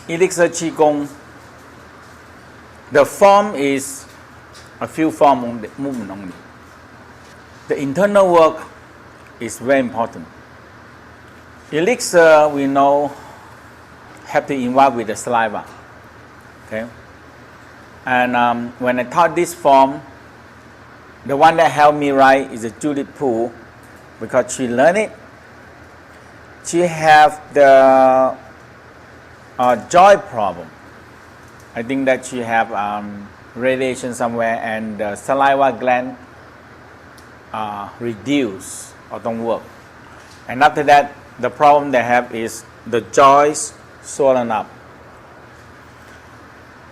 Elixir Qigong, the form is a few form on the movement only. The internal work is very important. Elixir, we know, have to involve with the saliva. Okay? And when I taught this form, the one that helped me write is Judith Poole, because she learned it. She have the joy problem. I think that she have radiation somewhere, and the saliva gland reduce or don't work. And after that, the problem they have is the jaws swollen up.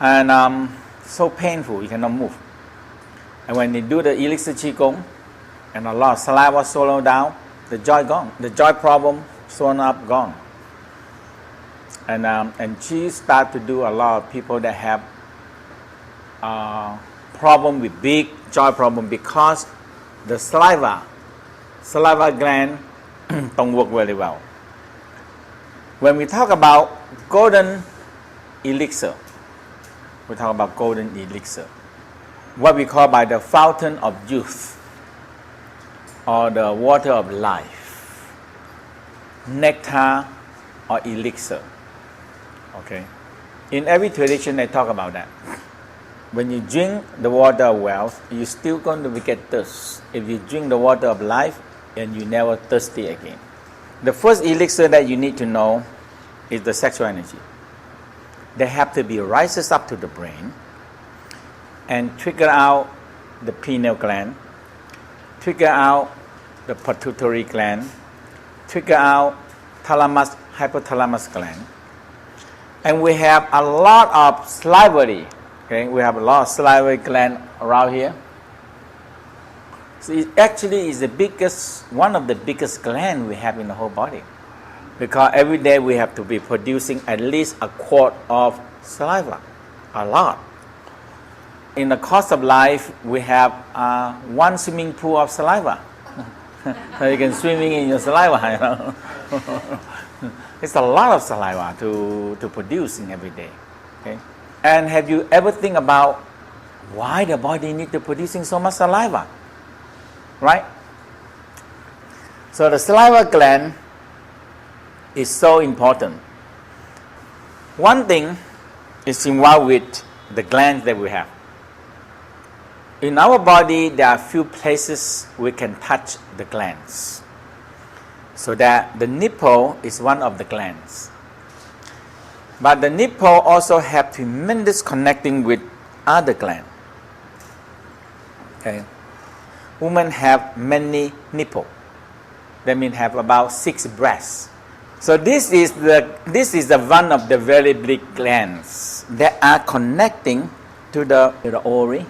And so painful, you cannot move. And when they do the Elixir Qigong, and a lot of saliva swallow down, the joy gone. The joy problem swollen up, gone. And she start to do a lot of people that have problem with big joy problem because the saliva gland don't work very well. When we talk about golden elixir, we talk about golden elixir, what we call by the fountain of youth or the water of life, nectar or elixir. Okay, in every tradition they talk about that. When you drink the water of wealth, you're still going to get thirst. If you drink the water of life, and you never thirsty again. The first elixir that you need to know is the sexual energy. They have to be rises up to the brain and trigger out the pineal gland, trigger out the pituitary gland, trigger out thalamus, hypothalamus gland. And we have a lot of salivary. Okay, we have a lot of salivary gland around here. So it actually is the biggest, one of the biggest glands we have in the whole body, because every day we have to be producing at least a quart of saliva, a lot. In the course of life, we have one swimming pool of saliva. So you can swimming in your saliva, you know. It's a lot of saliva to produce in every day. Okay? And have you ever think about why the body need to producing so much saliva? Right? So the saliva gland is so important. One thing is involved with the glands that we have. In our body, there are few places we can touch the glands. So that the nipple is one of the glands. But the nipple also have tremendous connecting with other glands. Okay. Women have many nipples. That means have about 6 breasts. So this is the one of the very big glands that are connecting to the ovary.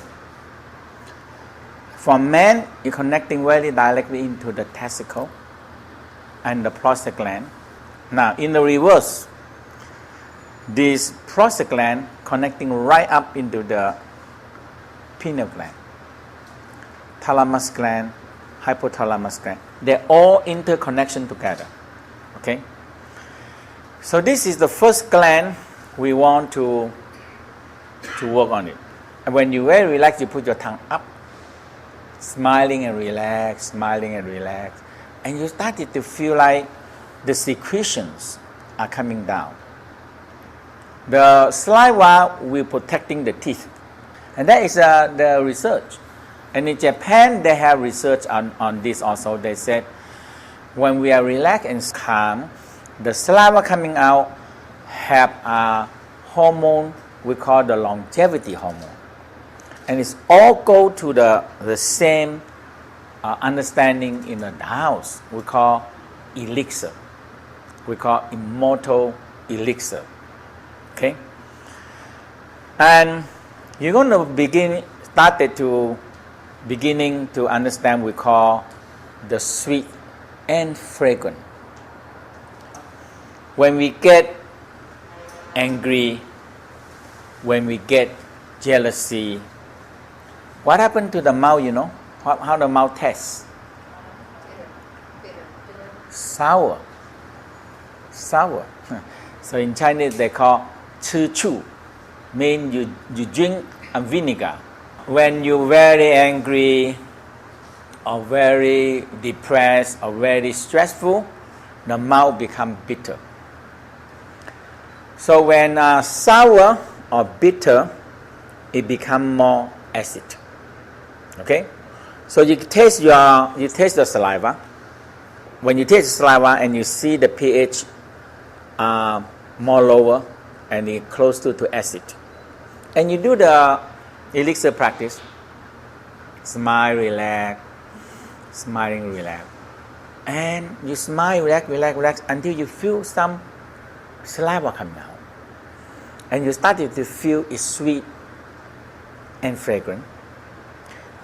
For men, it's connecting very directly into the testicle and the prostate gland. Now, in the reverse, this prostate gland connecting right up into the pineal gland, thalamus gland, hypothalamus gland. They're all interconnection together. Okay? So this is the first gland we want to work on it. And when you're very relaxed, you put your tongue up, smiling and relax, and you started to feel like the secretions are coming down. The saliva will protecting the teeth, and that is the research. And in Japan, they have research on this also. They said when we are relaxed and calm, the saliva coming out have a hormone we call the longevity hormone. And it's all go to the same understanding in the Tao's. We call elixir. We call immortal elixir. Okay? And you're going to beginning to understand we call the sweet and fragrant. When we get angry, when we get jealousy, what happened to the mouth, you know? How the mouth tastes? Sour. So in Chinese they call chu means you drink a vinegar. When you're very angry or very depressed or very stressful, the mouth becomes bitter. So when sour or bitter, it becomes more acid. Okay? So you taste the saliva. When you taste the saliva and you see the pH more lower and it close to acid, and you do the elixir practice, smile, relax, smiling, relax, and you smile, relax until you feel some saliva coming out, and you started to feel it's sweet and fragrant,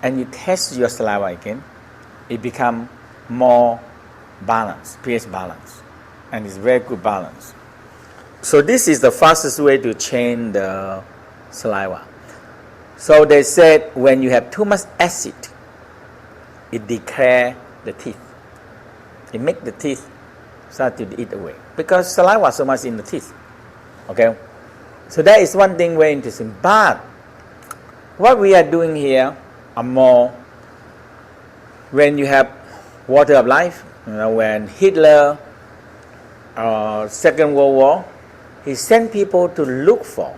and you taste your saliva again, it becomes more balanced, pH balance, and it's very good balance. So this is the fastest way to change the saliva. So they said when you have too much acid, it declare the teeth. It make the teeth start to eat away because saliva so much in the teeth. Okay, so that is one thing very interesting. But what we are doing here are more when you have water of life. When Hitler, Second World War, he sent people to look for,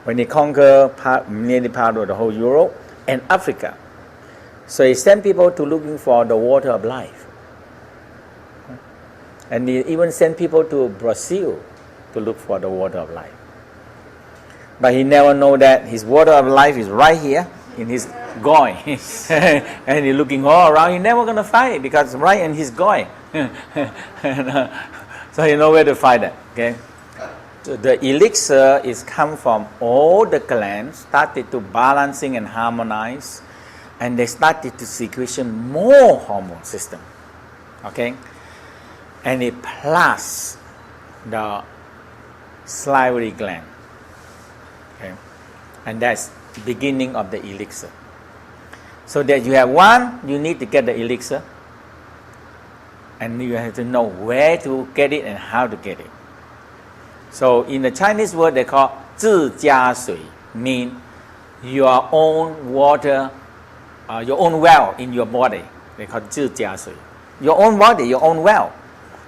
when he conquered nearly part of the whole Europe and Africa. So he sent people to looking for the water of life. And he even sent people to Brazil to look for the water of life. But he never know that his water of life is right here in his goy. And he's looking all around, he's never going to find it because it's right in his goy. So he know where to find it. Okay? So the elixir is come from all the glands, started to balancing and harmonize, and they started to secretion more hormone system. Okay? And it plus the salivary gland. Okay? And that's the beginning of the elixir. So that you have one, you need to get the elixir, and you have to know where to get it and how to get it. So in the Chinese word they call 自家水, mean your own water, your own well in your body. They call 自家水. Your own body, your own well.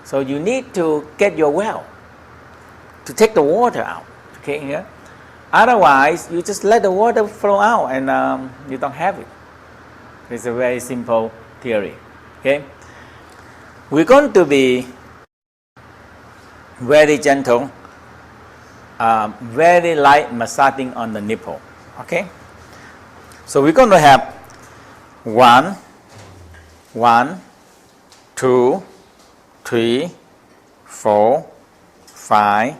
So you need to get your well to take the water out. Okay, yeah? Otherwise, you just let the water flow out and you don't have it. It's a very simple theory. Okay, we're going to be very gentle, very light massaging on the nipple. Okay, so we're going to have 1, 2, 3, 4, 5,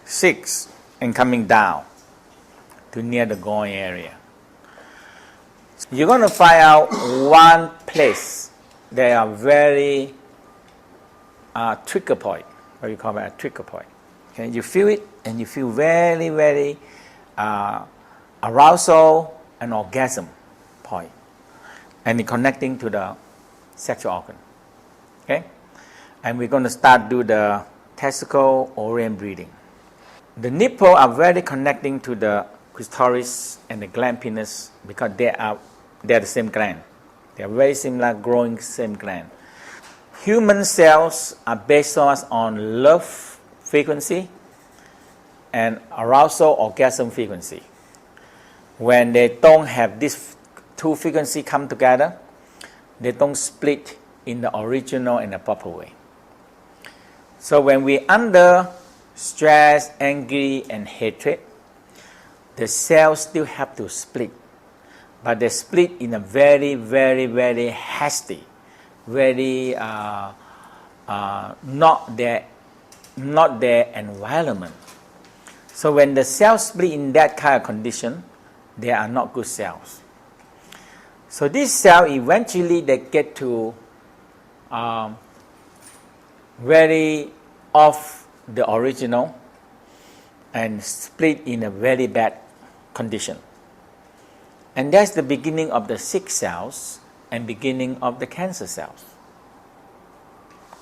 6, and coming down to near the groin area. You're going to find out one place that are very trigger point. What you call it, a trigger point. Okay, you feel it, and you feel very, very arousal and orgasm point, and it connecting to the sexual organ. Okay, and we're going to start do the testicle orient breathing. The nipple are very connecting to the clitoris and the gland penis because they are the same gland. They are very similar, growing same gland. Human cells are based on love frequency and arousal orgasm frequency. When they don't have these two frequencies come together, they don't split in the original and the proper way. So when we under stress, angry, and hatred, the cells still have to split, but they split in a very, very, very hasty, very not their environment. So when the cells split in that kind of condition, they are not good cells. So this cell eventually they get to very off the original and split in a very bad condition. And that's the beginning of the sick cells and beginning of the cancer cells.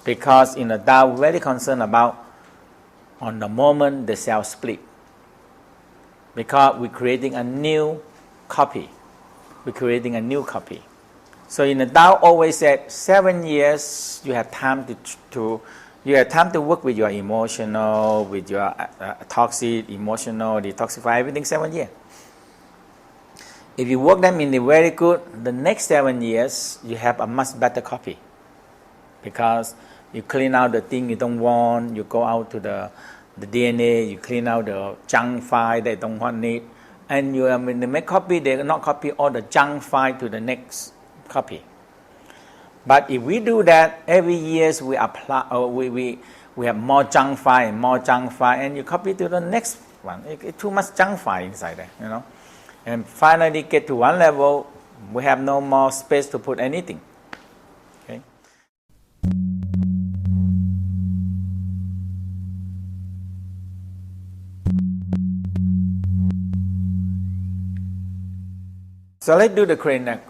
Because in the Tao, very concerned about on the moment the cell split. because we're creating a new copy. We're creating a new copy. So in the Tao always said 7 years you have time to work with your emotional, with your toxic, emotional, detoxify everything 7 years. If you work them in the very good, the next 7 years you have a much better copy. Because you clean out the thing you don't want, you go out to the DNA, you clean out the junk file they don't want need, and you when they make copy, they not copy all the junk file to the next copy. But if we do that every year, we apply, we have more junk file and more junk file, and you copy to the next one. It's too much junk file inside there, you know. And finally get to one level, we have no more space to put anything. Okay. So let's do the crane neck.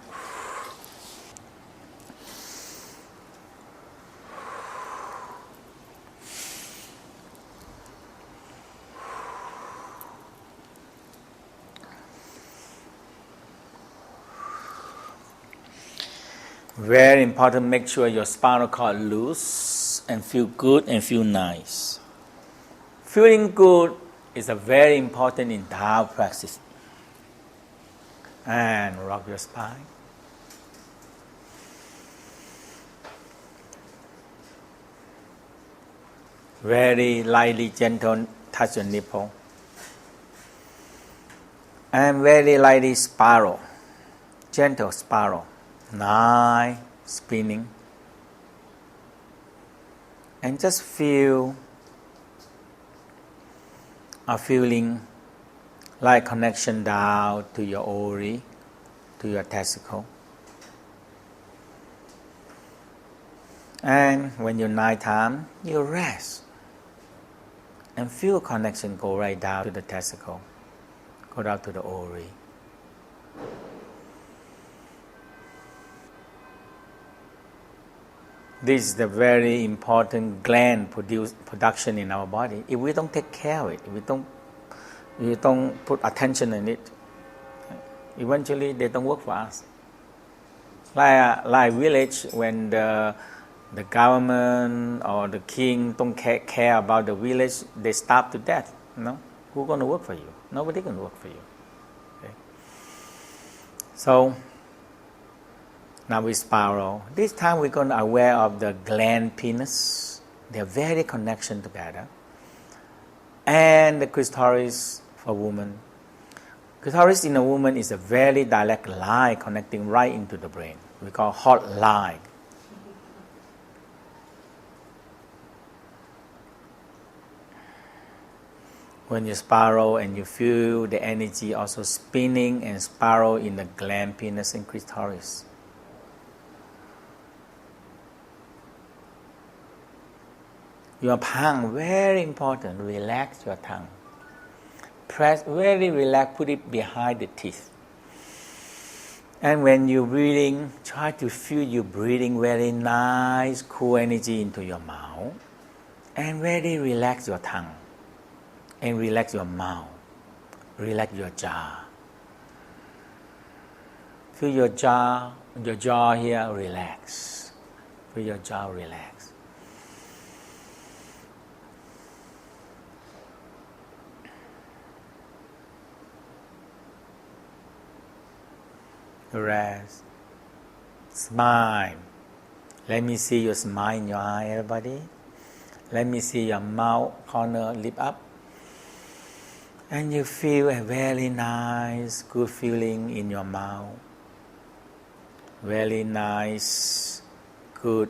Very important, make sure your spinal cord loose and feel good and feel nice. Feeling good is a very important in Tao practice. And rock your spine. Very lightly, gentle, touch your nipple. And very lightly spiral, gentle spiral. Nice spinning. And just feel a feeling like connection down to your ovary, to your testicle. And when you're nighttime, you rest. And feel connection go right down to the testicle, go down to the ovary. This is the very important gland production in our body. If we don't take care of it, if we don't put attention in it, eventually they don't work for us. Like village, when the government or the king don't care about the village, they starve to death. You know? Who's going to work for you? Nobody can work for you. Okay? So now we spiral. This time we're going to be aware of the gland penis. They're very connection together. And the clitoris for woman. Clitoris in a woman is a very direct line connecting right into the brain. We call hot line. When you spiral and you feel the energy also spinning and spiral in the gland penis and clitoris. Your tongue, very important. Relax your tongue. Press, very relax, put it behind the teeth. And when you're breathing, try to feel you breathing very nice, cool energy into your mouth. And very relax your tongue. And relax your mouth. Relax your jaw. Feel your jaw here, relax. Feel your jaw relax. Rest. Smile. Let me see your smile in your eye, everybody. Let me see your mouth corner lip up. And you feel a very nice, good feeling in your mouth. Very nice, good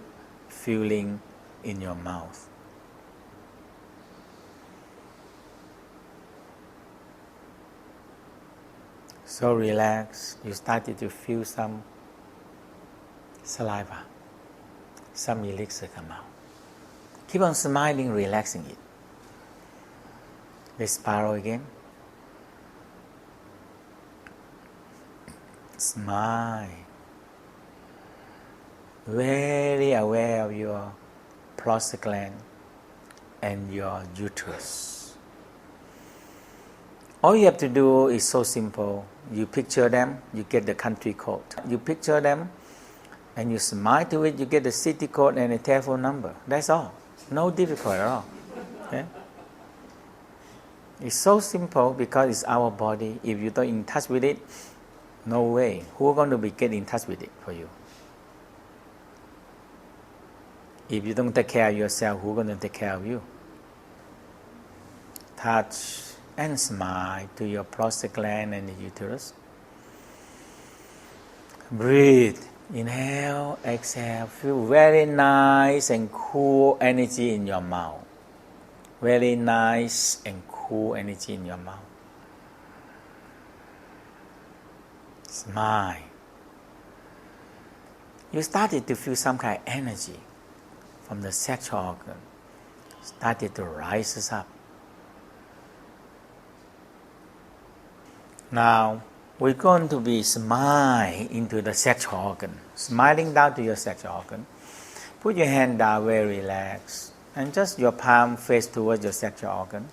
feeling in your mouth. So relax, you started to feel some saliva, some elixir come out. Keep on smiling, relaxing it. Let's spiral again. Smile. Very aware of your prostate gland and your uterus. All you have to do is so simple. You picture them, you get the country code. You picture them, and you smile to it, you get the city code and a telephone number. That's all. No difficult at all. Okay? It's so simple because it's our body. If you don't in touch with it, no way. Who's going to be get in touch with it for you? If you don't take care of yourself, who's going to take care of you? Touch and smile to your prostate gland and the uterus. Breathe. Inhale, exhale. Feel very nice and cool energy in your mouth. Very nice and cool energy in your mouth. Smile. You started to feel some kind of energy from the sexual organ. Started to rise up. Now, we're going to be smile into the sexual organ. Smiling down to your sexual organ. Put your hand down, very relaxed. And just your palm face towards your sexual organ.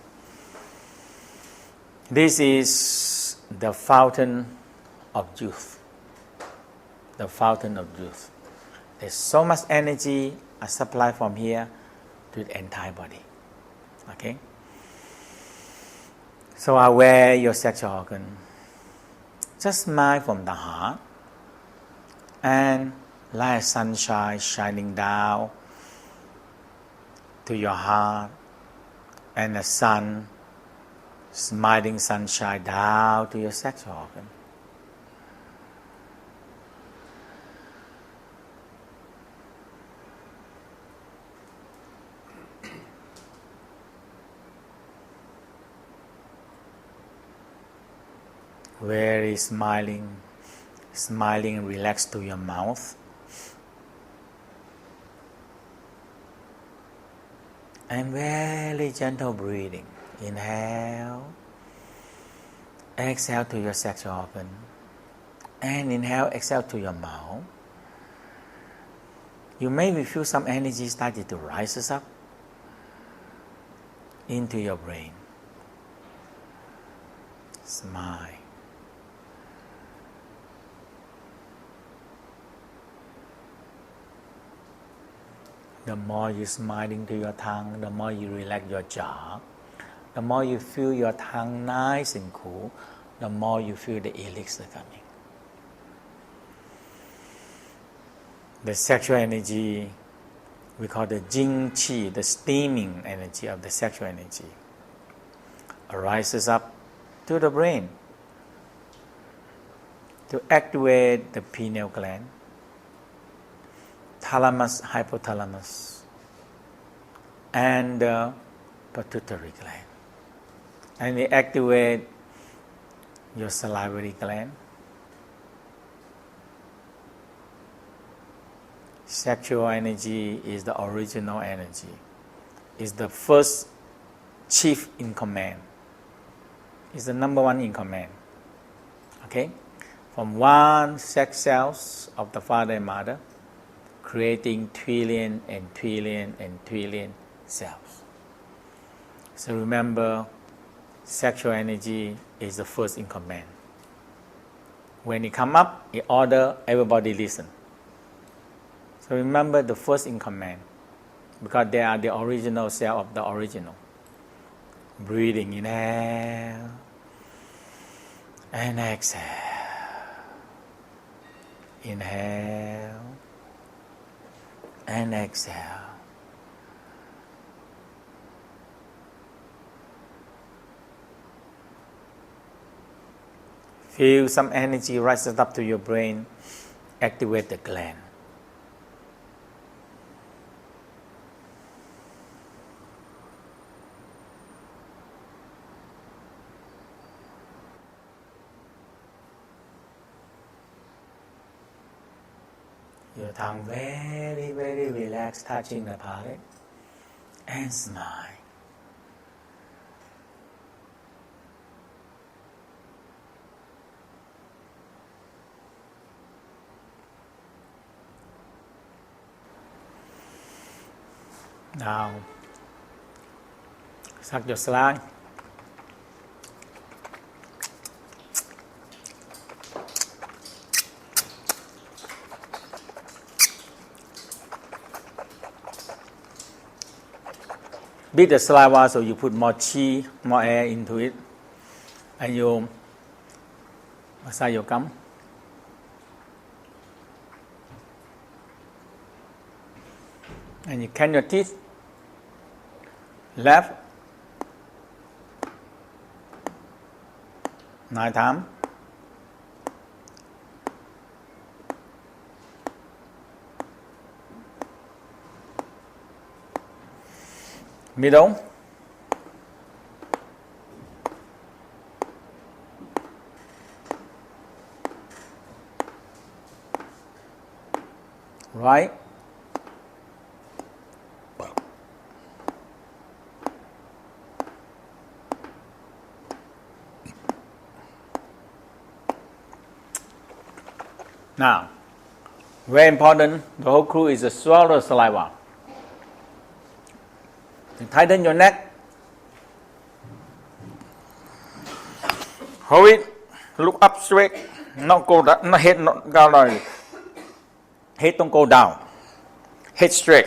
This is the fountain of youth. The fountain of youth. There's so much energy supplied from here to the entire body. Okay? So aware your sexual organ. Just smile from the heart and like sunshine shining down to your heart and the sun, smiling sunshine down to your sexual organ. Very smiling, relaxed to your mouth. And very gentle breathing. Inhale, exhale to your sexual organ. And inhale, exhale to your mouth. You maybe feel some energy starting to rise up into your brain. Smile. The more you smiling to your tongue, the more you relax your jaw. The more you feel your tongue nice and cool, the more you feel the elixir coming. The sexual energy, we call the jing qi, the steaming energy of the sexual energy, arises up to the brain to activate the pineal gland, thalamus, hypothalamus, and the pituitary gland. And they activate your salivary gland. Sexual energy is the original energy. It's the first chief in command. It's the number one in command. Okay? From one sex cells of the father and mother, creating trillion and trillion and trillion cells. So remember, sexual energy is the first in command. When it come up, in order, everybody listen. So remember the first in command, because they are the original cell of the original. Breathing, inhale and exhale. Inhale and exhale. Feel some energy rises up to your brain, activate the gland. Your tongue very, very relaxed, touching the palate, and smile. Now, suck your slide. beat the saliva, so you put more chi, more air into it, and you massage your gum. And you clean your teeth, left, 9 times. Middle. Right. Now, very important, the whole crew is to swallow saliva. You tighten your neck. Hold it. Look up straight. Not go down. Not head not go down. Head don't go down. Head straight.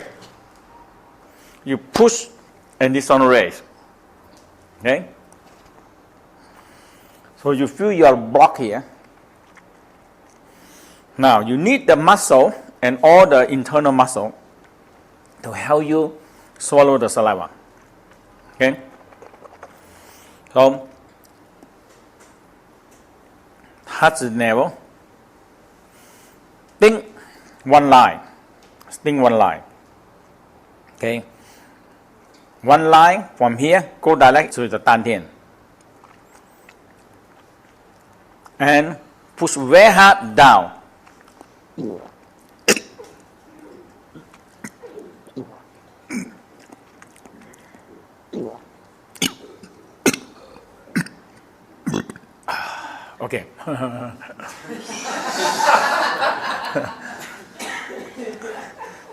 You push and this on raise. Okay? So you feel your block here. Now you need the muscle and all the internal muscle to help you swallow the saliva. Okay? So touch the navel. Think one line. Think one line. Okay? One line from here, go direct to the dantian. And push very hard down. Okay.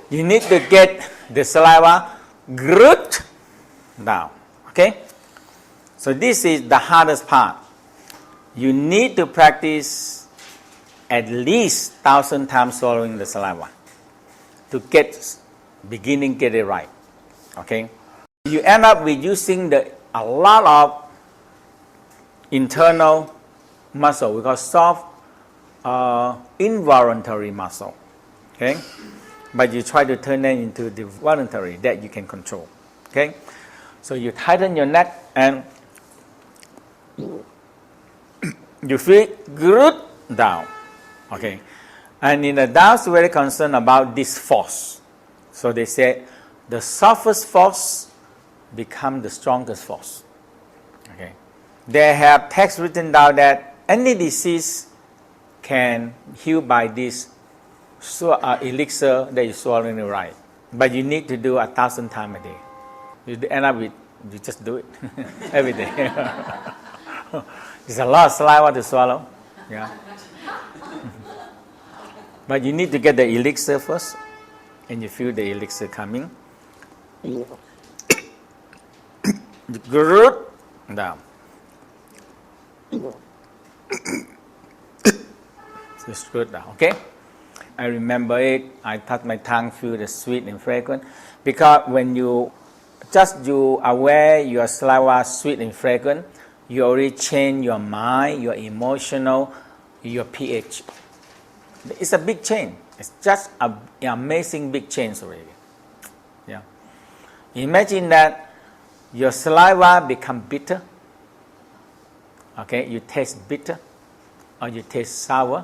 You need to get the saliva grouped down. Okay? So this is the hardest part. You need to practice at least 1,000 times swallowing the saliva to get it right. Okay? You end up with using a lot of internal muscle, we call soft involuntary muscle. Okay? But you try to turn them into the voluntary that you can control. Okay? So you tighten your neck and you feel good down. Okay? And in the Tao's very concerned about this force. So they say the softest force become the strongest force. Okay? They have text written down that any disease can heal by this elixir that you're swallowing right. But you need to do 1,000 times a day. You end up with, you just do it every day. There's a lot of saliva to swallow. Yeah. But you need to get the elixir first, and you feel the elixir coming. Good down. So screwed down, okay? I remember it. I touch my tongue, feel the sweet and fragrant. Because when you aware your saliva sweet and fragrant, you already change your mind, your emotional, your pH. It's a big change. It's just an amazing big change already. Yeah. Imagine that your saliva become bitter. Okay, you taste bitter or you taste sour,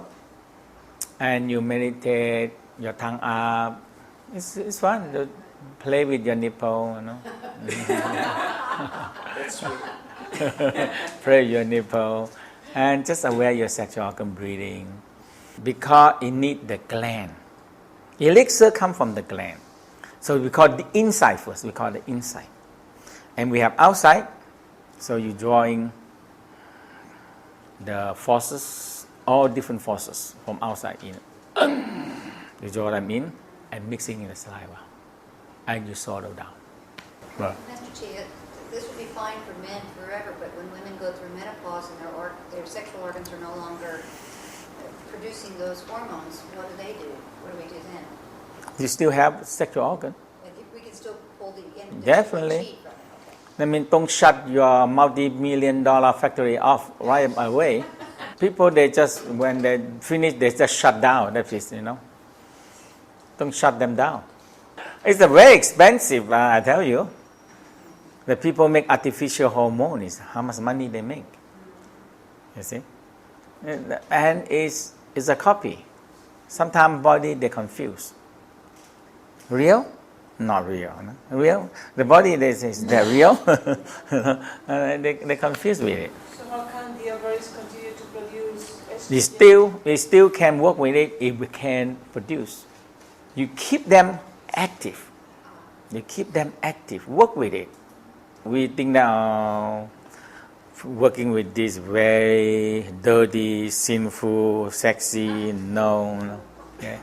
and you meditate your tongue up. It's fun to play with your nipple, you know. That's sweet. Play your nipple and just aware your sexual organ breathing, because it needs the gland. Elixir comes from the gland, so we call the inside first. We call the inside, and we have outside. So you drawing the forces, all different forces from outside in. You draw them in and mixing in the saliva, and you swallow down. Right. Master Chia, this would be fine for men forever, but when women go through menopause and their sexual organs are no longer producing those hormones, what do they do? What do we do then? You still have sexual organ. We can still pull the end. Definitely. That means don't shut your multi-million-dollar factory off right away. People, they just, when they finish, they just shut down. That is, Don't shut them down. It's very expensive, I tell you. The people make artificial hormones. How much money they make? You see? And it's a copy. Sometimes body, they confuse. Real? Not real. No? Real? The body, they say, they're real. They confuse with it. So how can the ovaries continue to produce estrogen? We still can work with it if we can produce. You keep them active. Work with it. We think now working with this very dirty, sinful, sexy, no. Okay.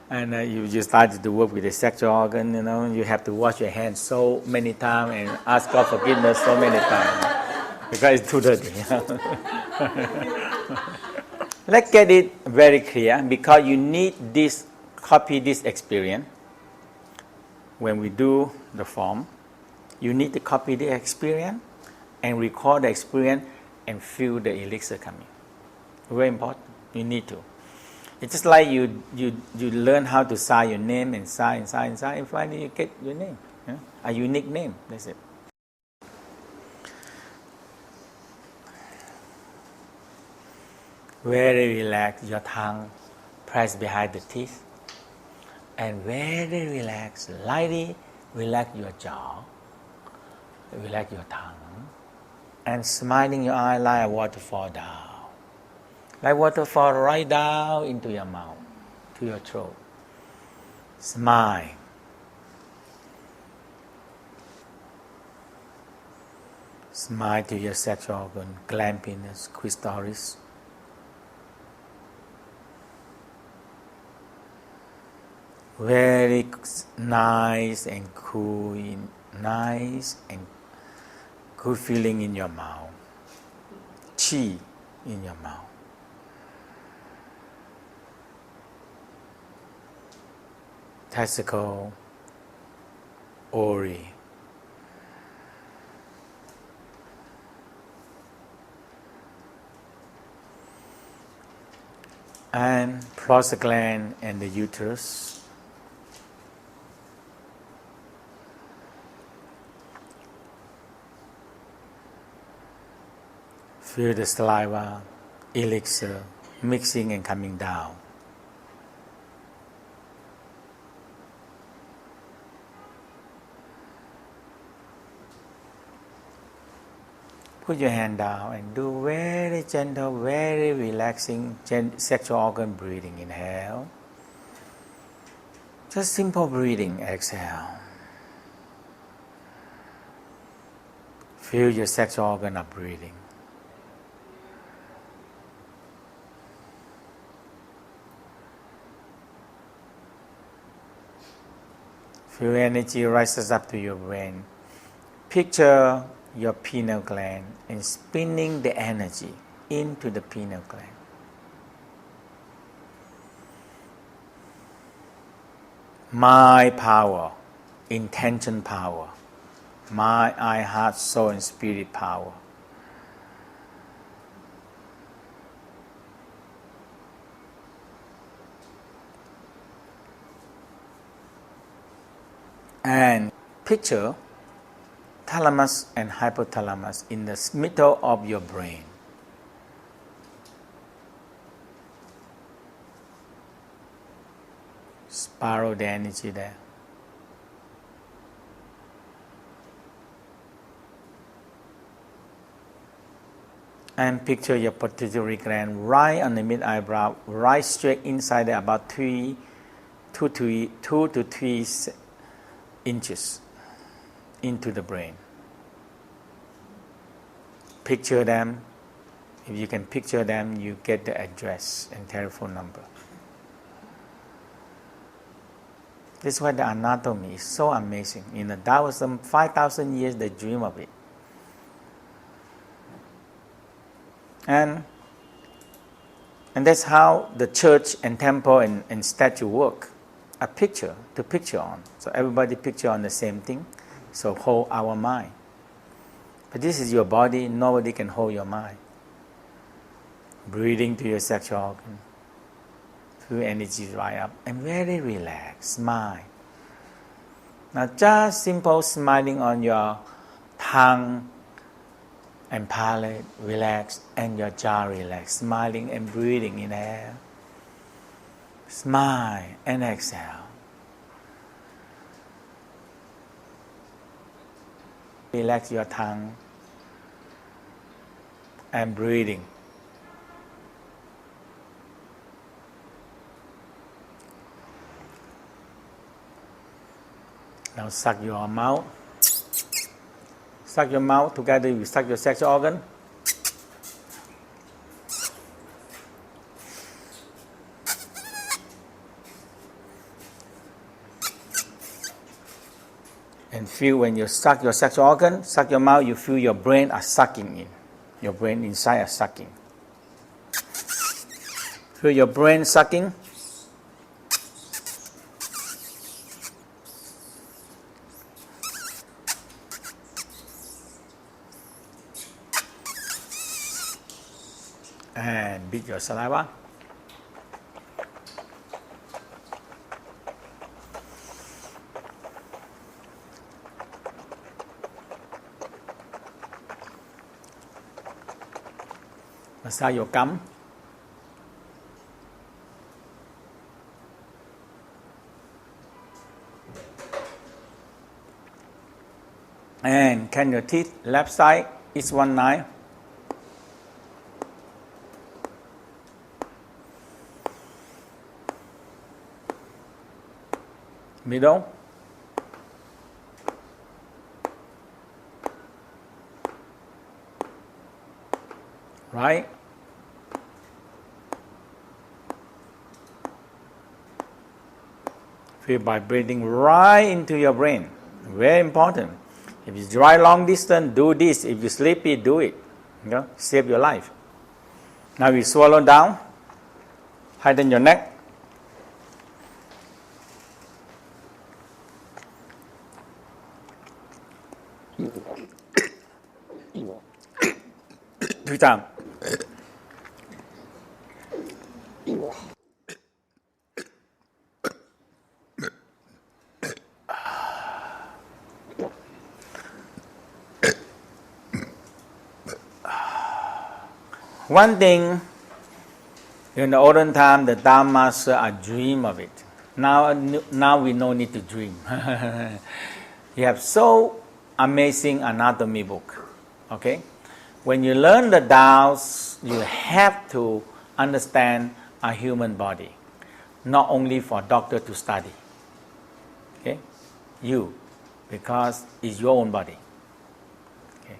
And you started to work with the sexual organ, you have to wash your hands so many times and ask God forgiveness so many times because it's too dirty. Let's get it very clear, because you need copy this experience. When we do the form, you need to copy the experience and record the experience and feel the elixir coming. Very important. You need to. It's just like you learn how to sign your name and sign, and finally you get your name. A unique name. That's it. Very relaxed, your tongue pressed behind the teeth. And very relaxed, lightly relax your jaw, relax your tongue, and smiling your eye like a waterfall down. Like waterfall right down into your mouth, to your throat. Smile. Smile to your sexual organ, gland, penis, clitoris. Very nice and cool, nice and good feeling in your mouth. Chi in your mouth. Testicle, ovary. And prostate gland and the uterus. Feel the saliva, elixir, mixing and coming down. Put your hand down and do very gentle, very relaxing sexual organ breathing. Inhale. Just simple breathing. Exhale. Feel your sexual organ are breathing. Feel energy rises up to your brain. Picture your pineal gland and spinning the energy into the pineal gland. Mind power, intention power, mind, eye, heart, soul, and spirit power. And picture thalamus and hypothalamus in the middle of your brain. Spiral the energy there. And picture your pituitary gland right on the mid eyebrow, right straight inside there, about 2 to 3 inches into the brain. Picture them. If you can picture them, you get the address and telephone number. This is why the anatomy is so amazing. In the Taoism, 5,000 years they dream of it. And that's how the church and temple and statue work. a picture to picture on. So everybody picture on the same thing. So hold our mind. But this is your body. Nobody can hold your mind. Breathing to your sexual organ. Feel energy rise up and very relaxed. Smile. Now just simple smiling on your tongue and palate relax and your jaw relax. Smiling and breathing in air. Smile and exhale. Relax your tongue and breathing. Now suck your mouth. Suck your mouth together you suck your sexual organ. And feel when you suck your sexual organ, suck your mouth, you feel your brain are sucking in. Your brain inside are sucking. Feel your brain sucking. And beat your saliva. Massage your gum. And can your teeth left side is one knife. Middle. Right. Feel by breathing right into your brain. Very important. If you drive long distance, do this. If you're sleepy, do it. You know, save your life. Now you swallow down. Heighten your neck. Two times. One thing, in the olden time, the Tao Master I dream of it. Now we no need to dream. You have so amazing anatomy book. Okay, when you learn the Tao's, you have to understand a human body, not only for doctor to study. Okay, you, because it's your own body. Okay,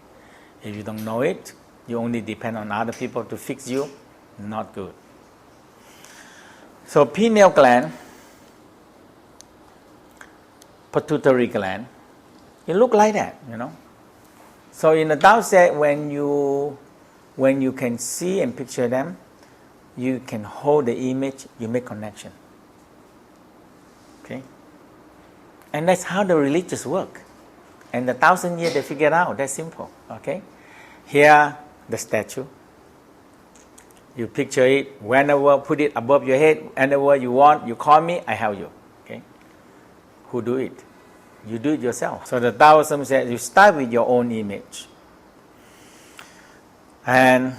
if you don't know it, you only depend on other people to fix you, not good. So pineal gland, pituitary gland, it look like that, you know. So in the Tao said, when you can see and picture them, you can hold the image, you make connection. Okay? And that's how the religious work. And the 1,000 years they figured out, that's simple. Okay? Here, the statue. You picture it, whenever, put it above your head, whenever you want, you call me, I help you. Okay? Who do it? You do it yourself. So the Taoism says you start with your own image. And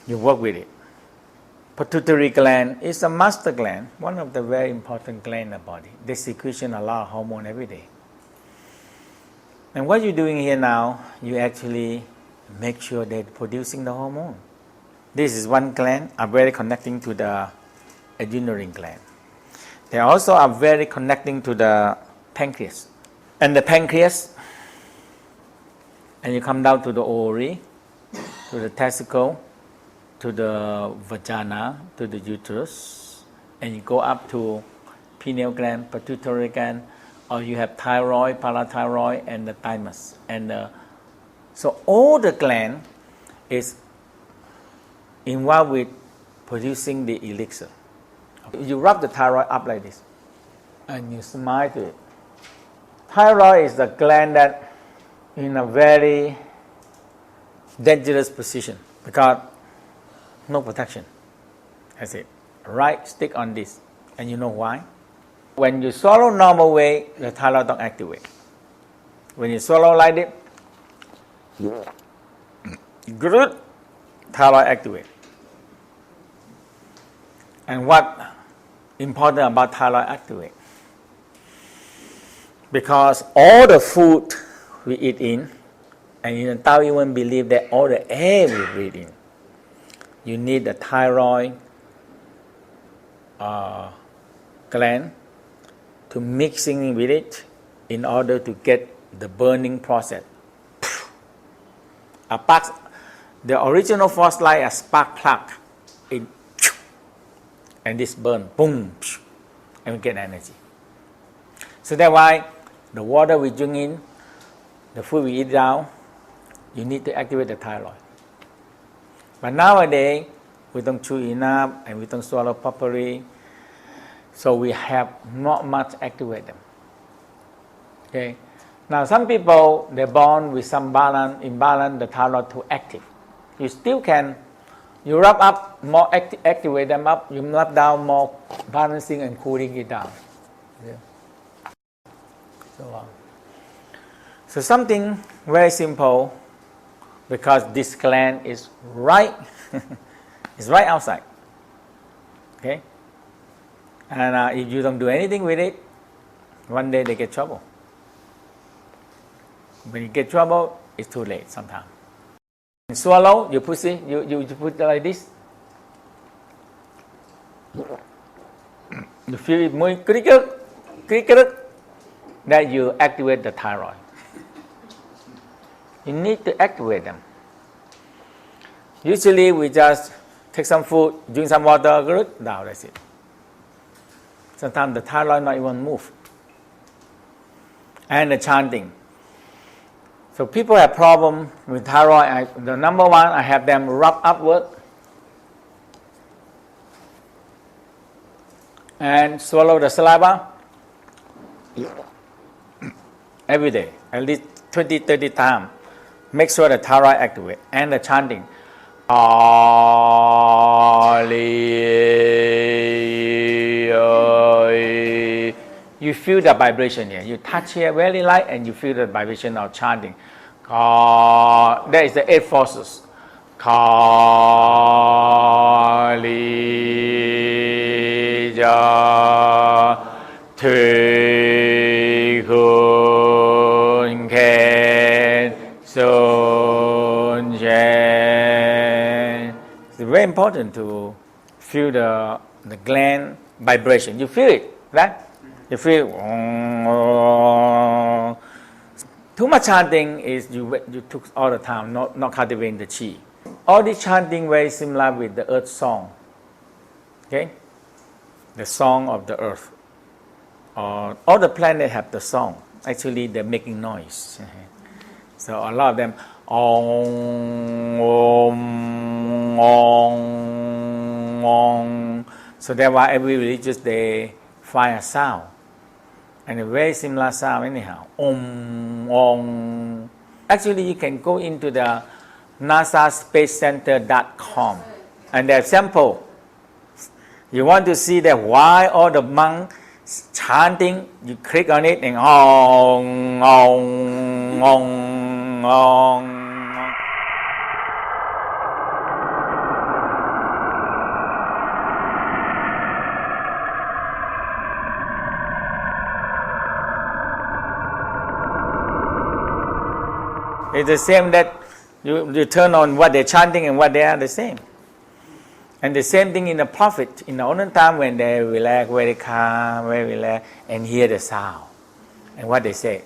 you work with it. Pituitary gland is a master gland, one of the very important glands in the body. They secrete a lot of hormone every day. And what you're doing here now, you actually make sure they're producing the hormone. This is one gland, are very connecting to the adrenal gland. They also are very connecting to the pancreas. And the pancreas, and you come down to the ovary, to the testicle, to the vagina, to the uterus, and you go up to pineal gland, pituitary gland, or you have thyroid, parathyroid, and the thymus. And so all the gland is involved with producing the elixir. You rub the thyroid up like this. and you smile to it. Thyroid is the gland that in a very dangerous position because no protection. That's it. Right, stick on this. And you know why? When you swallow normal way, the thyroid don't activate. When you swallow like this, good, thyroid activate. And what important about thyroid activate? Because all the food we eat in, and in the Tao even believe that all the air we breathe in, you need the thyroid gland to mixing with it in order to get the burning process. The original force like a spark plug, and this burn, boom, and we get energy. So that's why the water we drink in, the food we eat down, you need to activate the thyroid. But nowadays, we don't chew enough and we don't swallow properly, so we have not much activate them. Okay. Now some people, they're born with some imbalance, the thyroid too active. You still can, you rub up more, activate them up, you rub down more, balancing and cooling it down. Yeah. So something very simple, because this gland is right, it's right outside. Okay? And if you don't do anything with it, one day they get trouble. When you get trouble, it's too late sometimes. You swallow, you put it, you put it like this. You feel it moving, that you activate the thyroid. You need to activate them. Usually we just take some food, drink some water, good, now that's it. Sometimes the thyroid not even move. And the chanting. So people have problem with thyroid. The number one, I have them rub upward and swallow the saliva every day, at least 20-30 times. Make sure the thyroid activate. And the chanting. You feel the vibration here. You touch here very light and you feel the vibration of chanting. That is the 8 forces. It's very important to feel the gland vibration. You feel it, right? You feel too much chanting is you took all the time, not cultivating the chi. All this chanting very similar with the earth song. Okay? The song of the earth. All the planets have the song. Actually, they're making noise. So a lot of them, om, om, om, om. So that's why every religious they find a sound. And a very similar sound anyhow. Om, om. Actually, you can go into the NASASpaceCenter.com and they have sample. You want to see that why all the monks chanting, you click on it and om, om, om, om. It's the same that you turn on what they're chanting and what they are the same. And the same thing in the prophet, in the olden time when they relax, very calm, very relaxed, and hear the sound. And what they say?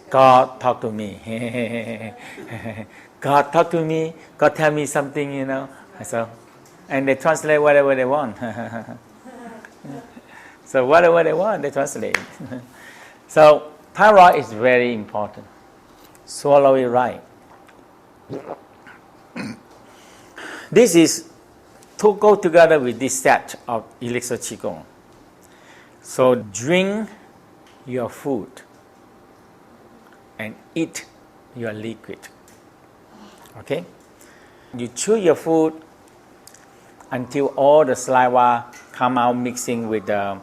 God talk to me. God talk to me. God tell me something, you know. So, and they translate whatever they want. So whatever they want, they translate. So thyroid is very important. Swallow it right. This is to go together with this set of Elixir Qigong. So drink your food and eat your liquid. Okay? You chew your food until all the saliva come out mixing with the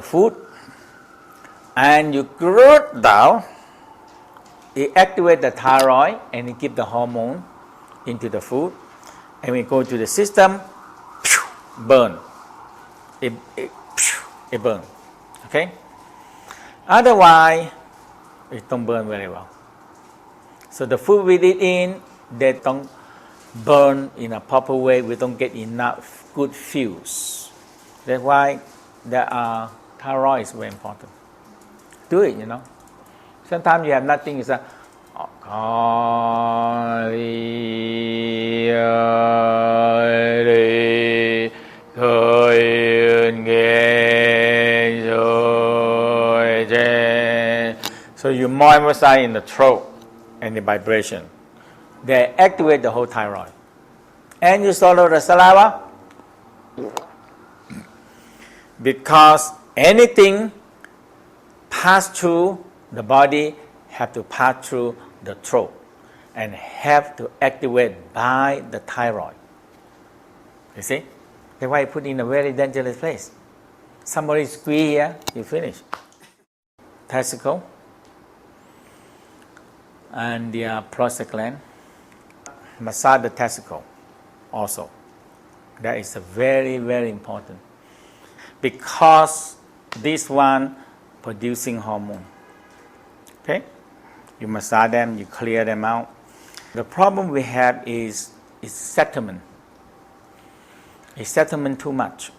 food, and you gulp down. It activates the thyroid and it gives the hormone into the food, and we go to the system, burn. It burns. Okay? Otherwise, it don't burn very well. So the food we eat in, they don't burn in a proper way. We don't get enough good fuels. That's why thyroid is very important. Do it, Sometimes you have nothing, you say, so you massage in the throat and the vibration. They activate the whole thyroid. And you swallow the saliva. Because anything pass through the body have to pass through the throat and have to activate by the thyroid. You see? That's why I put in a very dangerous place. Somebody squeeze here, you finish. Testicle and the prostate gland. Massage the testicle also. That is a very, very important. Because this one producing hormone. Okay? You massage them, you clear them out. The problem we have is settlement. It's settlement too much.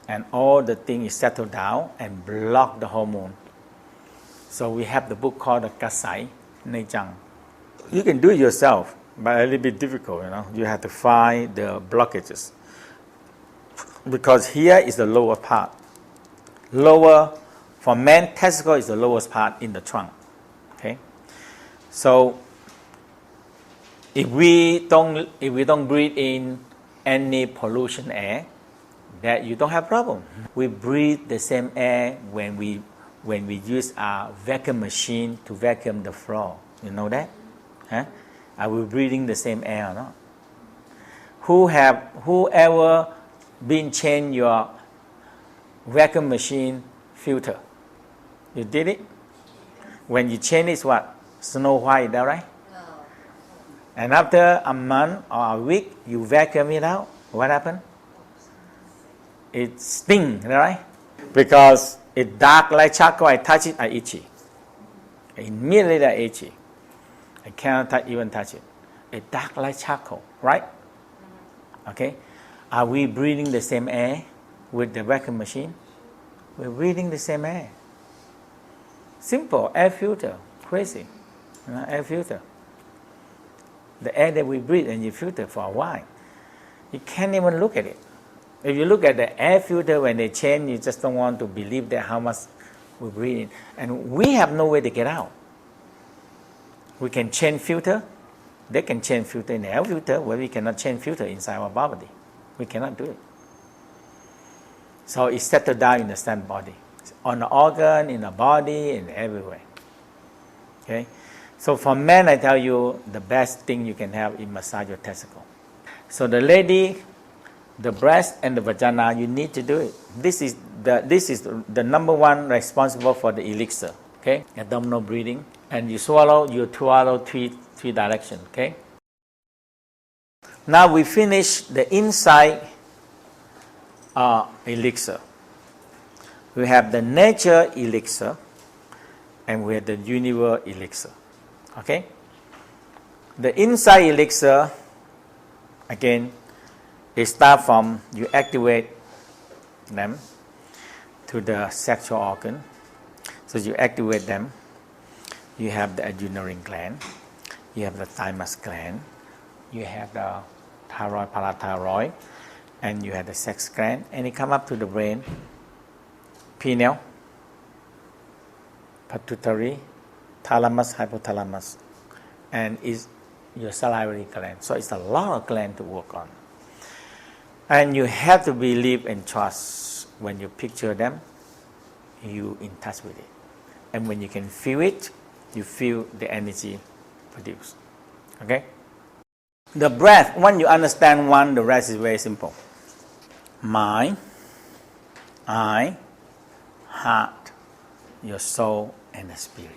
And all the thing is settled down and block the hormone. So we have the book called the Kasai Neijang. You can do it yourself, but a little bit difficult, You have to find the blockages. Because here is the lower part. For men, testicle is the lowest part in the trunk. Okay? So if we don't breathe in any pollution air, that you don't have problem. We breathe the same air when we use our vacuum machine to vacuum the floor. You know that? Huh? Are we breathing the same air or not? Whoever been change your vacuum machine filter? You did it? When you change it's what? Snow White, that right? No. And after a month or a week, you vacuum it out. What happened? It stings, right? Because it's dark like charcoal. I touch it, I itchy. Immediately I itchy. I cannot even touch it. It's dark like charcoal, right? Okay? Are we breathing the same air with the vacuum machine? We're breathing the same air. Simple, air filter. Crazy. Air filter. The air that we breathe and you filter for a while. You can't even look at it. If you look at the air filter when they change, you just don't want to believe that how much we breathe in. And we have no way to get out. We can change filter. They can change filter in the air filter, where we cannot change filter inside our body. We cannot do it. So it's settled down in the same body. On the organ, in the body, and everywhere. Okay? So for men, I tell you, the best thing you can have is massage your testicle. So the lady, the breast and the vagina, you need to do it. This is the number one responsible for the elixir. Okay? Abdominal breathing. And you swallow three directions. Okay? Now we finish the inside elixir. We have the nature elixir and we have the universe elixir. Okay? The inside elixir, again, it starts from you activate them to the sexual organ. So you activate them. You have the adrenal gland. You have the thymus gland. You have the thyroid, parathyroid. And you have the sex gland. And it come up to the brain. Pineal, pituitary, thalamus, hypothalamus, and is your salivary gland. So it's a lot of gland to work on. And you have to believe and trust when you picture them, you in touch with it. And when you can feel it, you feel the energy produced. Okay? The breath, when you understand one, the rest is very simple. Mind, eye, heart, your soul, and the spirit.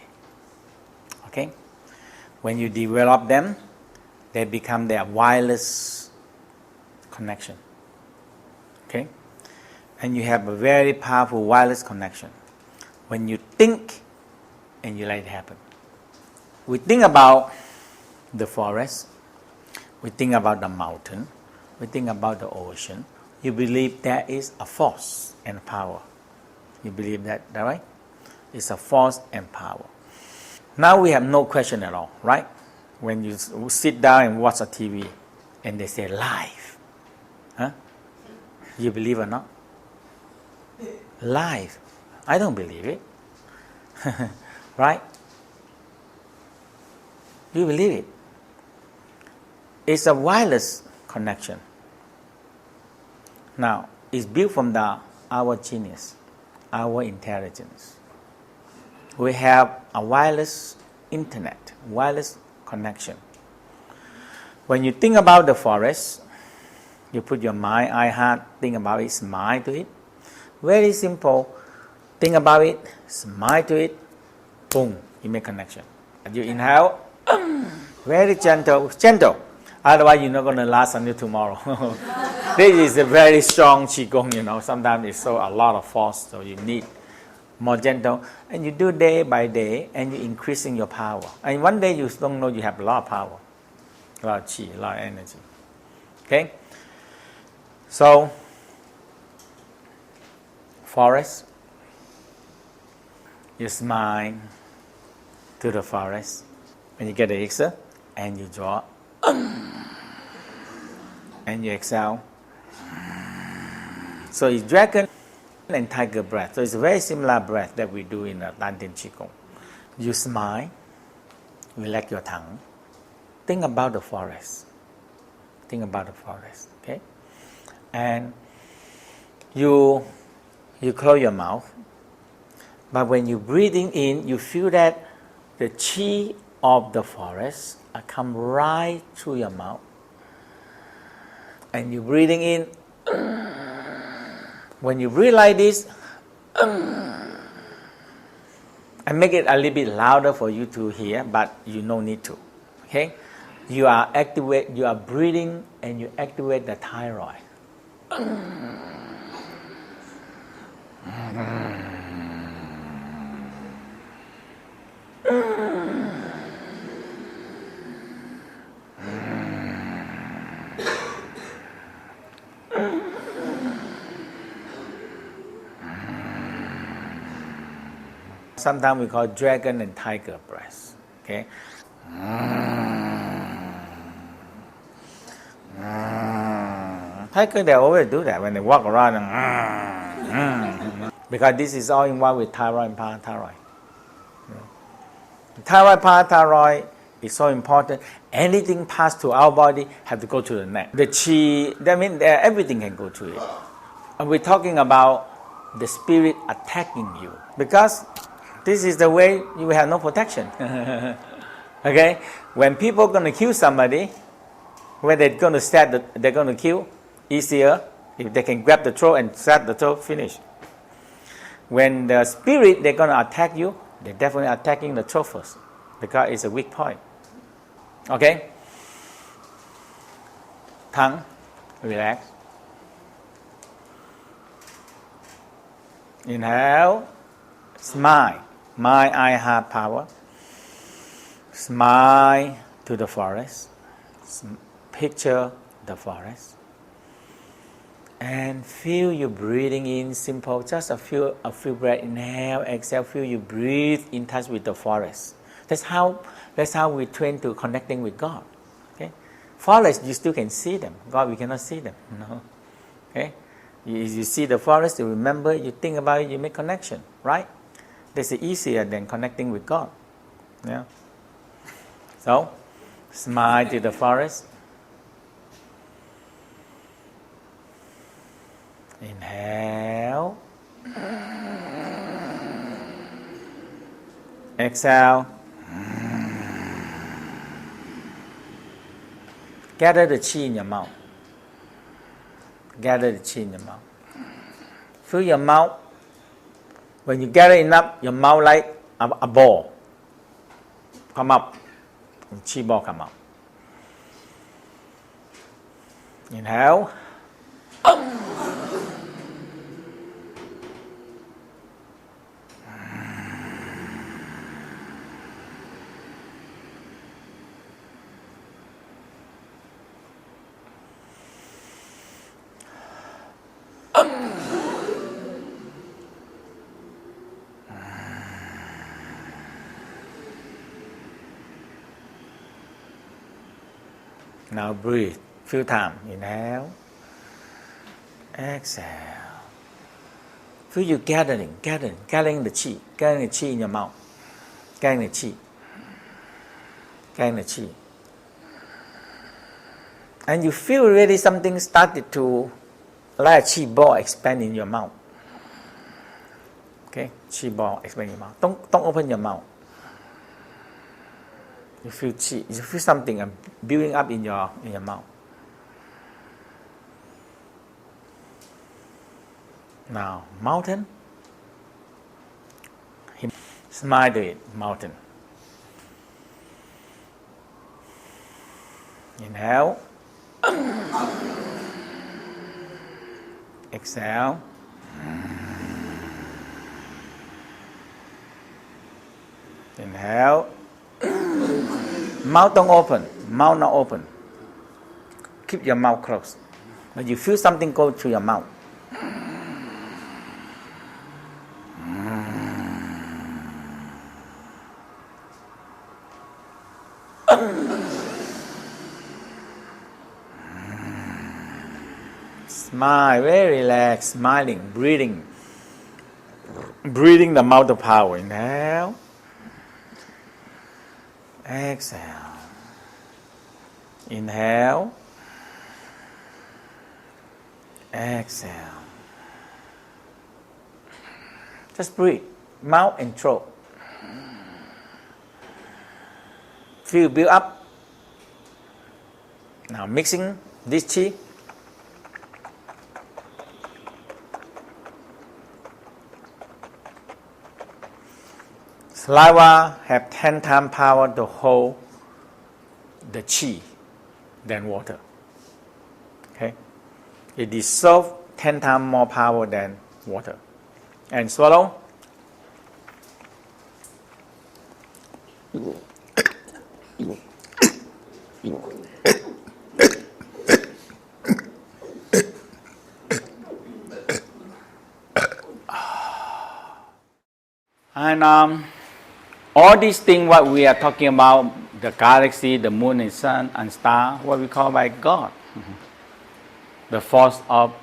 Okay? When you develop them, they become their wireless connection. Okay? And you have a very powerful wireless connection. When you think and you let it happen. We think about the forest, we think about the mountain, we think about the ocean. You believe there is a force and power. You believe that right? It's a force and power. Now we have no question at all, right? When you sit down and watch a TV and they say live, huh? You believe or not? Live. I don't believe it. Right? You believe it. It's a wireless connection. Now, it's built from our genius, our intelligence. We have a wireless internet, wireless connection. When you think about the forest, you put your mind, eye, heart, think about it, smile to it. Very simple. Think about it, smile to it, boom, you make connection. And you inhale, very gentle. Otherwise, you're not going to last until tomorrow. This is a very strong Qigong, Sometimes it's so a lot of force, so you need more gentle. And you do day by day, and you're increasing your power. And one day you don't know you have a lot of power, a lot of Qi, a lot of energy. Okay? So, forest, you smile to the forest, and you get the elixir, and you draw, and you exhale. So it's dragon and tiger breath. So it's a very similar breath that we do in the Dantian Qigong. You smile, relax your tongue, think about the forest. Think about the forest, okay? And you close your mouth. But when you're breathing in, you feel that the chi of the forest come right through your mouth. And you're breathing in. When you breathe like this, I make it a little bit louder for you to hear, but you no need to. Okay? You are breathing and you activate the thyroid. Sometimes we call dragon and tiger breath. Okay? Tiger, they always do that when they walk around. Because this is all involved with thyroid and parathyroid. Thyroid, parathyroid is so important. Anything pass to our body have to go to the neck. The chi, that means everything can go to it. And we're talking about the spirit attacking you. Because this is the way you will have no protection. Okay? When people are going to kill somebody, when they're going to they're going to kill, easier if they can grab the throat and stab the throat, finish. When the spirit, they're going to attack you, they're definitely attacking the throat first because it's a weak point. Okay? Tongue, relax. Inhale, smile. Mind, eye, heart, power. Smile to the forest. Picture the forest. And feel you breathing in, simple, just a few breath. Inhale, exhale, feel you breathe in touch with the forest. That's how we train to connecting with God. Okay? Forest, you still can see them. God, we cannot see them. No. Okay? You see the forest, you remember, you think about it, you make connection, right? This is easier than connecting with God. Yeah. So, smile to the forest. Inhale. Exhale. Gather the chi in your mouth. Gather the chi in your mouth. Fill your mouth. When you gather enough, your mouth like a ball. Come up. Chi ball come up. Inhale. Now breathe. Few time. Inhale. Exhale. Feel you gathering the chi. Gathering the chi in your mouth. Gathering the chi. Gathering the chi. And you feel really something started to, like a chi ball expand in your mouth. Okay? Chi ball expand in your mouth. Don't open your mouth. You feel chi. You feel something building up in your mouth. Now, mountain. Smile to it, mountain. Inhale. Exhale. Inhale. Mouth don't open. Mouth not open. Keep your mouth closed. But you feel something go through your mouth. Smile, very relaxed, smiling, breathing. Breathing the mouth of power. Inhale. Exhale. Inhale. Exhale. Just breathe. Mouth and throat. Feel build up. Now mixing this chi. Saliva have 10 times power to hold the chi than water. Okay? It dissolves 10 times more power than water. And swallow. And all these things what we are talking about, the galaxy, the moon and sun and star, what we call by God. The force of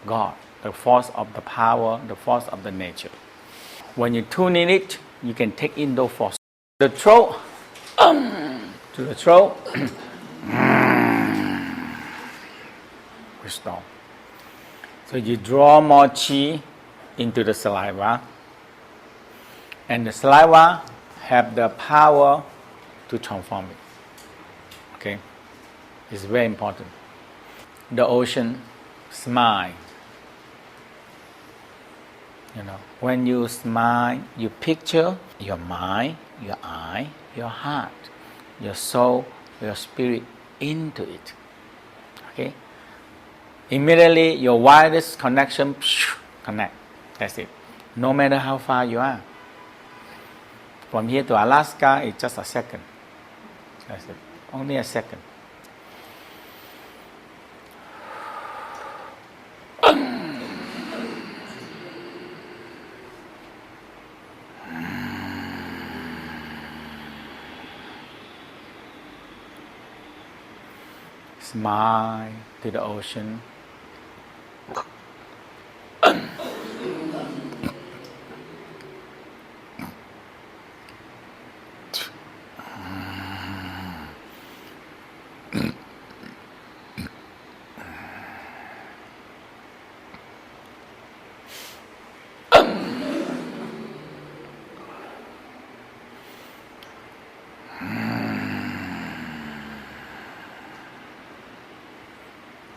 God, the force of the power, the force of the nature. When you tune in it, you can take in those forces. The throat, to the throat, restore. So you draw more chi into the saliva, and the saliva have the power to transform it. Okay? It's very important. The ocean, smile. When you smile, you picture your mind, your eye, your heart, your soul, your spirit into it. Okay? Immediately your wireless connection connect. That's it. No matter how far you are. From here to Alaska, it's just a second. That's it. Only a second. Smile to the ocean.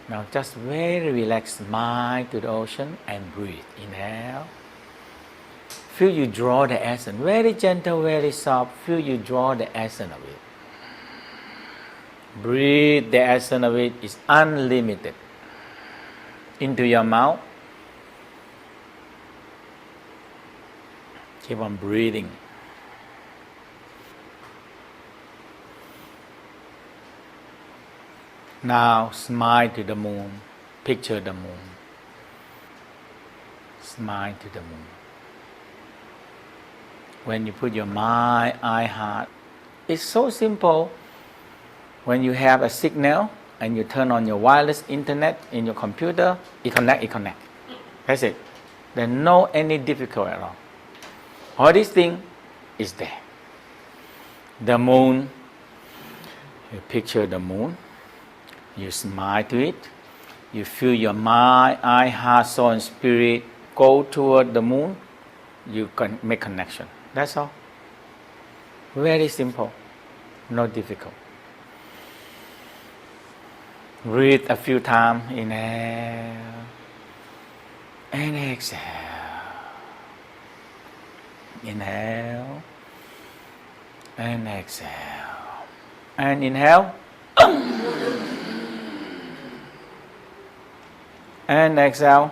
Now just very relaxed mind to the ocean and breathe. Inhale. Feel you draw the essence. Very gentle, very soft. Feel you draw the essence of it. Breathe. The essence of it is unlimited. Into your mouth. Keep on breathing. Now smile to the moon. Picture the moon. Smile to the moon. When you put your mind, eye, heart, it's so simple. When you have a signal and you turn on your wireless internet in your computer, it connect. That's it. There's no any difficult at all. All these things is there. The moon, you picture the moon, you smile to it, you feel your mind, eye, heart, soul, and spirit go toward the moon, you can make connection. That's all. Very simple, not difficult. Breathe a few times, inhale, and exhale. Inhale and exhale. And inhale. And exhale.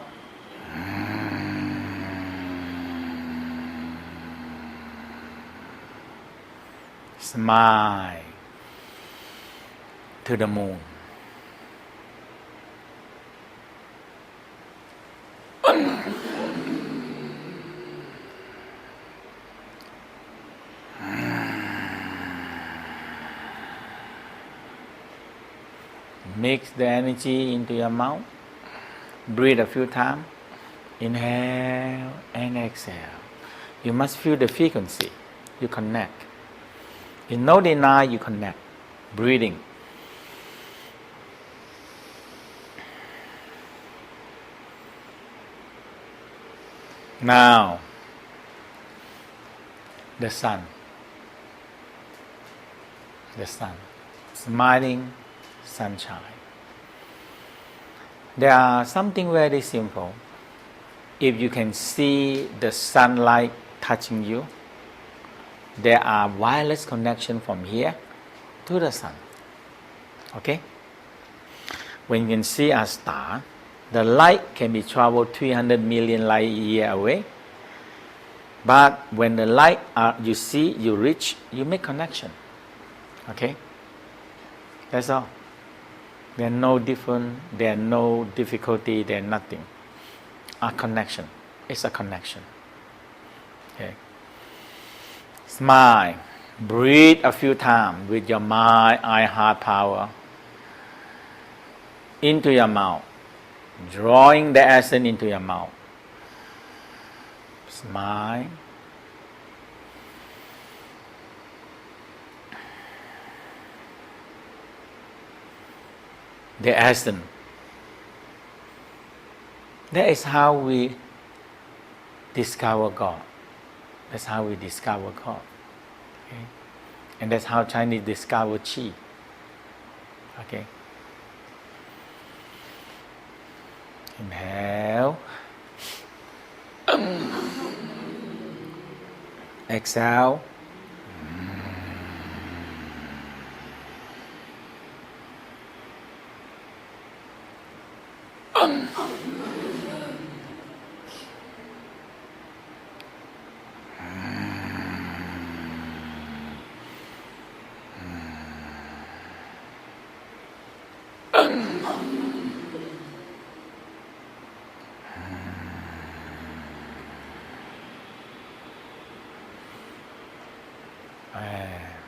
Smile to the moon. Mix the energy into your mouth. Breathe a few times. Inhale and exhale. You must feel the frequency. You connect. In no deny, you connect. Breathing. Now, the sun. The sun. Smiling sunshine. There are something very simple. If you can see the sunlight touching you, there are wireless connection from here to the sun. Okay? When you can see a star, the light can be traveled 300 million light years away. But when the light you see, you reach, you make connection. Okay? That's all. There are no different, there are no difficulty, there are nothing. A connection. It's a connection. Okay. Smile. Breathe a few times with your mind, eye, heart power into your mouth. Drawing the essence into your mouth. Smile. The essence. That is how we discover God. That's how we discover God. Okay? And that's how Chinese discover Qi. Okay? Inhale. Exhale.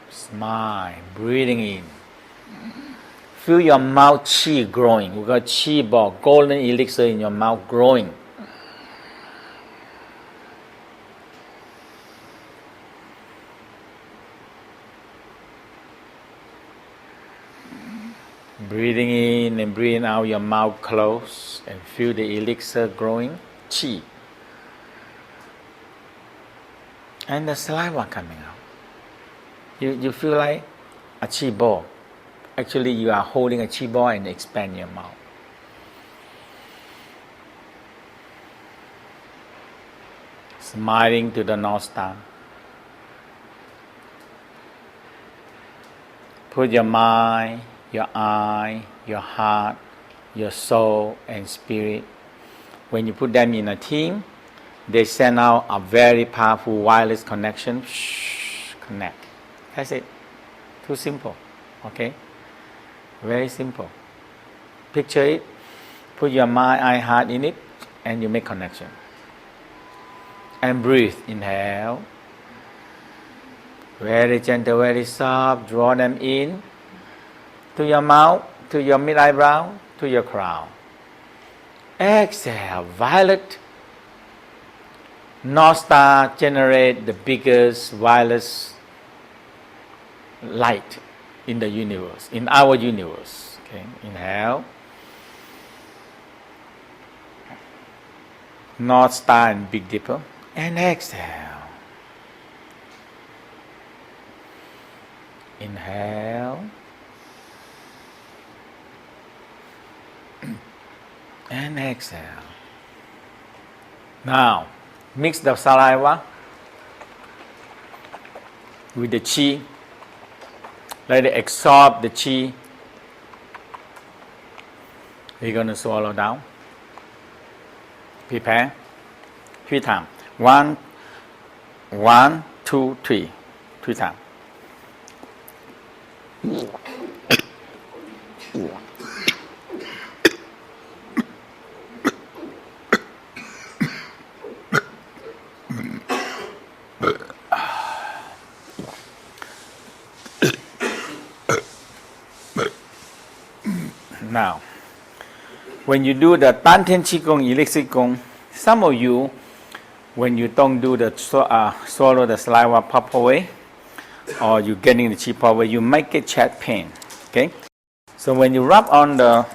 Smile, breathing in. Feel your mouth qi growing. We got qi ball, golden elixir in your mouth growing. Breathing in and breathing out, your mouth closed, and feel the elixir growing, qi. And the saliva coming out. You feel like a chi ball. Actually, you are holding a chi ball and expand your mouth. Smiling to the North Star. Put your mind, your eye, your heart, your soul and spirit. When you put them in a team, they send out a very powerful wireless connection. Connect. That's it. Too simple. Okay? Very simple. Picture it. Put your mind, eye, heart in it, and you make connection. And breathe. Inhale. Very gentle, very soft. Draw them in to your mouth, to your mid-eyebrow, to your crown. Exhale. Violet. North Star generate the biggest wireless light in the universe, in our universe. Okay. Inhale. North Star and Big Dipper. And exhale. Inhale. And exhale. Now, mix the saliva with the chi. Let it absorb the chi. We're going to swallow down. Prepare. 3 times. 1, 2, 3. 3 times. Now, when you do the Tan Tien Qigong, Elixir Qigong, some of you, when you don't do the swallow the saliva proper way, or you're getting the chi proper way, you might get chest pain. Okay? So when you rub on the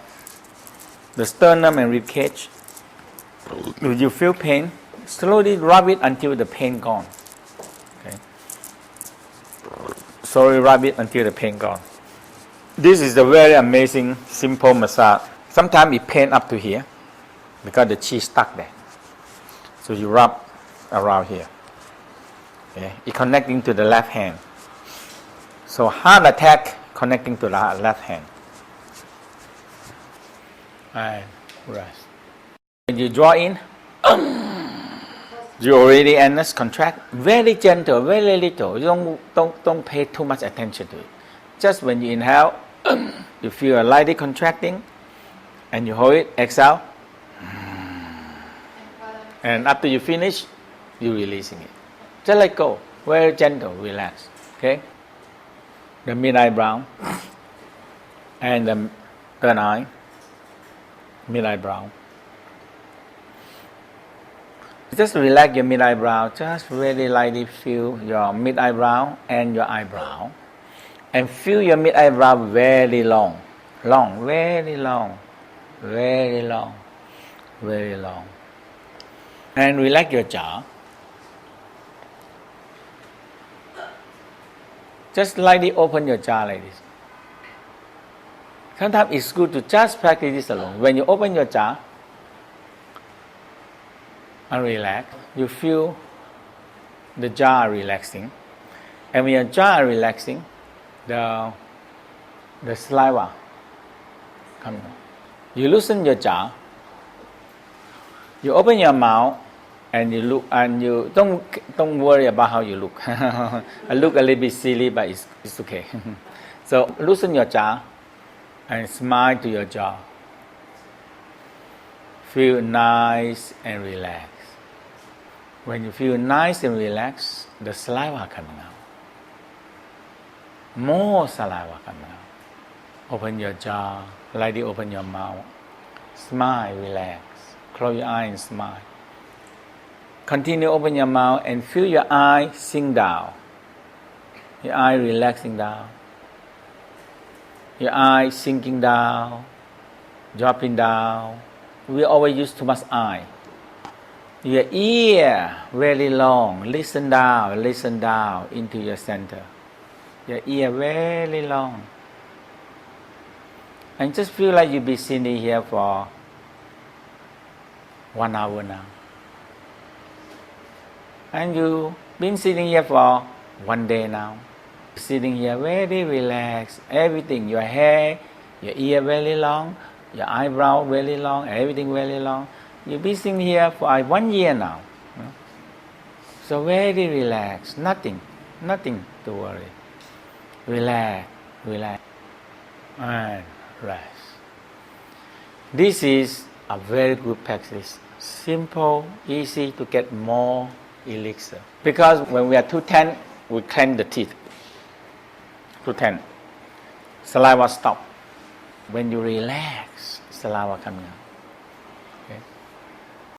sternum and rib cage, if you feel pain, slowly rub it until the pain gone. Okay? Slowly rub it until the pain gone. This is a very amazing, simple massage. Sometimes it pain up to here because the chi stuck there. So you rub around here. Okay? It connecting to the left hand. So heart attack connecting to the left hand. And rest. When you draw in, you already anus contract. Very gentle, very little. You don't pay too much attention to it. Just when you inhale, you feel a lightly contracting, and you hold it, exhale, and after you finish, you're releasing it. Just let go, very gentle, relax. Okay? The mid eyebrow and the third eye, mid eyebrow. Just relax your mid eyebrow. Just really lightly feel your mid eyebrow and your eyebrow. And feel your mid eyebrow very long, very long, very long, very long. And relax your jaw. Just lightly open your jaw like this. Sometimes it's good to just practice this alone. When you open your jaw and relax, you feel the jaw relaxing. And when your jaw is relaxing, the saliva coming out. You loosen your jaw. You open your mouth and you look, and you don't worry about how you look. I look a little bit silly, but it's okay. So loosen your jaw and smile to your jaw. Feel nice and relaxed. When you feel nice and relaxed, the saliva coming out. More saliva coming out. Open your jaw, lightly open your mouth. Smile, relax. Close your eyes and smile. Continue open your mouth and feel your eye sink down. Your eye relaxing down. Your eye sinking down, dropping down. We always use too much eye. Your ear very long. Listen down into your center. Your ear very long. And just feel like you'll be sitting here for 1 hour now. And you been sitting here for 1 day now. Sitting here very relaxed, everything, your hair, your ear very long, your eyebrow very long, everything very long. You've been sitting here for 1 year now. So very relaxed, nothing to worry. Relax, and rest. This is a very good practice. Simple, easy to get more elixir. Because when we are too tense, we clench the teeth. Too tense. Saliva stop. When you relax, saliva coming out.